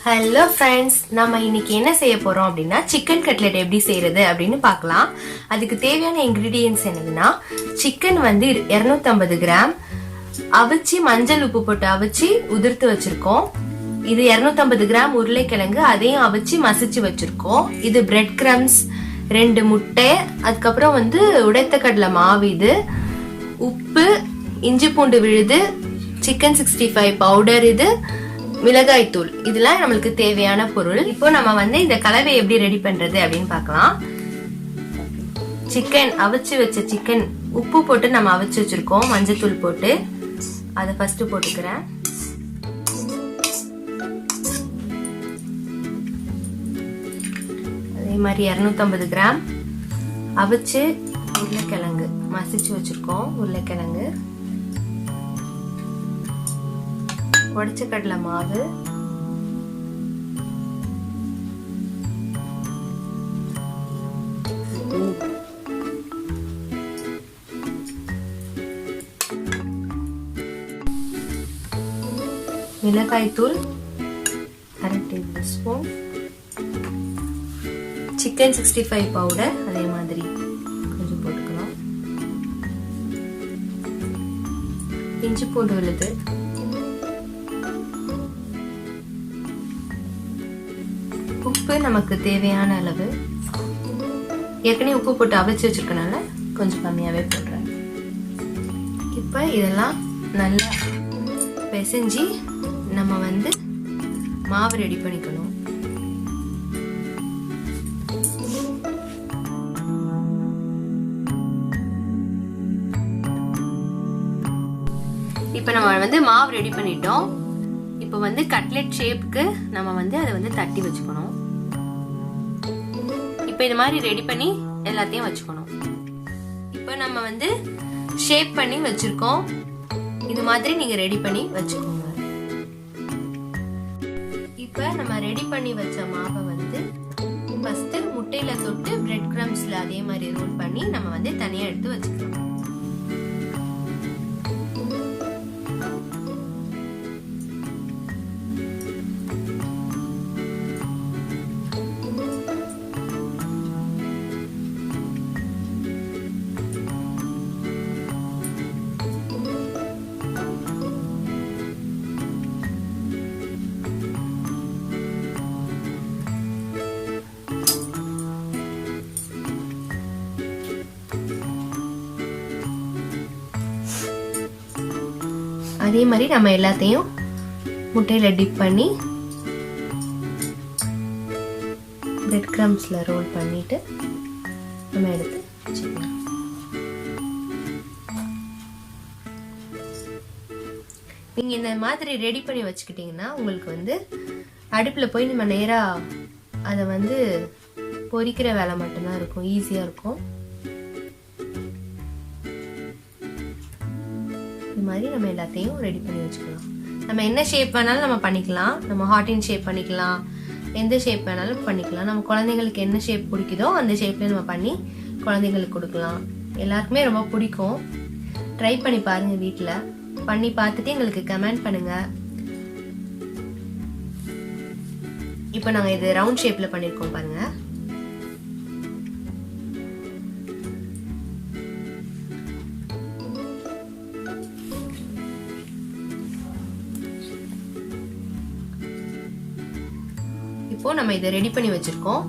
Hello friends, நம்ம இன்னைக்கு என்ன செய்ய போறோம் அப்படின்னா சிக்கன் கட்லெட் எப்படி செய்யறது அப்படின்னு பார்க்கலாம். அதுக்கு தேவையான இன்கிரீடியன்ஸ் என்னதுன்னா, சிக்கன் வந்து 250 கிராம் அவிச்சு மஞ்சள் உப்பு போட்டு அவிச்சு உதிர்த்து வச்சிருக்கோம். இது 250 கிராம் உருளைக்கிழங்கு, அதையும் அவிச்சு மசிச்சு வச்சிருக்கோம். இது பிரெட் கிரம்ஸ், 2 முட்டை, அதுக்கப்புறம் வந்து உடைத்த கடலை மாவு, இது உப்பு, இஞ்சி பூண்டு விழுது, சிக்கன் 65 பவுடர், இது மிளகாய் தூள். இதெல்லாம் நம்மளுக்கு தேவையான பொருள். இப்போ நம்ம வந்து இந்த கலவை எப்படி ரெடி பண்றது அப்படின்னு பார்க்கலாம். சிக்கன் அவிச்சு வச்ச சிக்கன் உப்பு போட்டு நம்ம அவிச்சு வச்சிருக்கோம், மஞ்சள் தூள் போட்டு. அதை ஃபர்ஸ்ட் போட்டுக்கிறேன். அதே மாதிரி 250 கிராம் அவிச்சு உருளைக்கிழங்கு மசிச்சு வச்சிருக்கோம். உருளைக்கிழங்கு, உடைச்ச கடலை மாவு, மிளகாய் தூள் 1/2 டேபிள் ஸ்பூன், சிக்கன் 65 பவுடர் அதே மாதிரி கொஞ்சம் போட்டுக்கலாம், இஞ்சி பூண்டு விழுது, உப்பு நமக்கு தேவையான அளவு. ஏற்கனவே உப்பு போட்டு அவிச்சு வச்சிருக்கனால கொஞ்சம் கம்மியாவே போடுறேன். இப்ப இதெல்லாம் நல்லா பிசைஞ்சு நம்ம வந்து மாவு ரெடி பண்ணிக்கணும். இப்ப நம்ம வந்து மாவு ரெடி பண்ணிட்டோம். இப்போ வந்து கட்லெட் ஷேப்புக்கு நம்ம வந்து அதை வந்து தட்டி வச்சுக்கணும். இப்போ இது மாதிரி ரெடி பண்ணி எல்லாத்தையும் வச்சுக்கணும். இப்போ நம்ம வந்து ஷேப் பண்ணி வச்சிருக்கோம். இது மாதிரி நீங்க ரெடி பண்ணி வச்சுக்கோங்க. இப்போ நம்ம ரெடி பண்ணி வச்ச மாவை வந்து ஃபர்ஸ்ட் முட்டையில தொட்டு பிரெட் கிரம்ஸ்ல அதே மாதிரி ரோல் பண்ணி நம்ம வந்து தனியா எடுத்து வச்சுக்கலாம். அதே மாதிரி நம்ம எல்லாத்தையும் முட்டையில டிப் பண்ணி பிரெட் கிரம்ஸ்ல ரோல் பண்ணிட்டு நம்ம எடுத்து வச்சுக்கலாம். நீங்க இந்த மாதிரி ரெடி பண்ணி வச்சுக்கிட்டீங்கன்னா உங்களுக்கு வந்து அடுப்புல போய் நம்ம நேரா அதை வந்து பொரிக்கிற வேலை மட்டும்தான் இருக்கும், ஈஸியா இருக்கும். இது மாதிரி நம்ம எல்லாத்தையும் ரெடி பண்ணி வச்சுக்கலாம். நம்ம என்ன ஷேப் வேணாலும் நம்ம பண்ணிக்கலாம். நம்ம ஹார்டின் ஷேப் பண்ணிக்கலாம், எந்த ஷேப் வேணாலும் பண்ணிக்கலாம். நம்ம குழந்தைங்களுக்கு என்ன ஷேப் பிடிக்குதோ அந்த ஷேப்ல நம்ம பண்ணி குழந்தைங்களுக்கு கொடுக்கலாம். எல்லாருக்குமே ரொம்ப பிடிக்கும். ட்ரை பண்ணி பாருங்க, வீட்டில் பண்ணி பார்த்துட்டு எங்களுக்கு கமெண்ட் பண்ணுங்க. இப்போ நாங்கள் இது ரவுண்ட் ஷேப்ல பண்ணியிருக்கோம் பாருங்க. இப்போ நம்ம இதை ரெடி பண்ணி வச்சிருக்கோம்.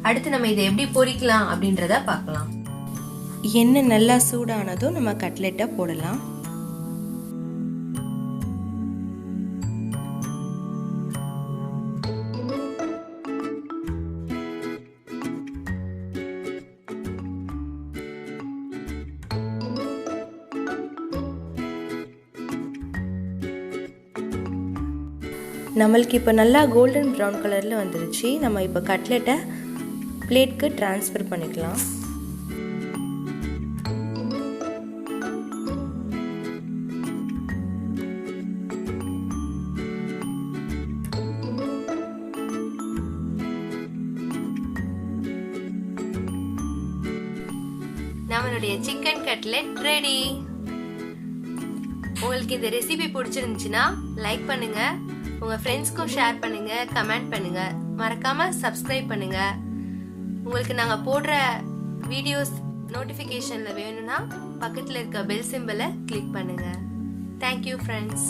அடுத்து நம்ம இதை எப்படி பொரிக்கலாம் அப்படின்றத பார்க்கலாம். எண்ணெய் நல்லா சூடானதும் நம்ம கட்லெட்டை போடலாம். நம்மளுக்கு இப்போ நல்லா கோல்டன் ப்ரௌன் கலரில் வந்துருச்சு. நம்ம இப்போ கட்லெட்டை பிளேட்க்கு ட்ரான்ஸ்ஃபர் பண்ணிக்கலாம். நம்மளுடைய சிக்கன் கட்லெட் ரெடி. உங்களுக்கு இந்த ரெசிபி பிடிச்சிருந்துச்சுன்னா லைக் பண்ணுங்க, உங்க ஃப்ரெண்ட்ஸ்க்கும் ஷேர் பண்ணுங்க, கமெண்ட் பண்ணுங்க, மறக்காம சப்ஸ்கிரைப் பண்ணுங்க. உங்களுக்கு நாங்க போடுற வீடியோஸ் நோட்டிபிகேஷன்ல வேணும்னா பக்கத்துல இருக்க பெல் சிம்பலை கிளிக் பண்ணுங்க. Thank you friends.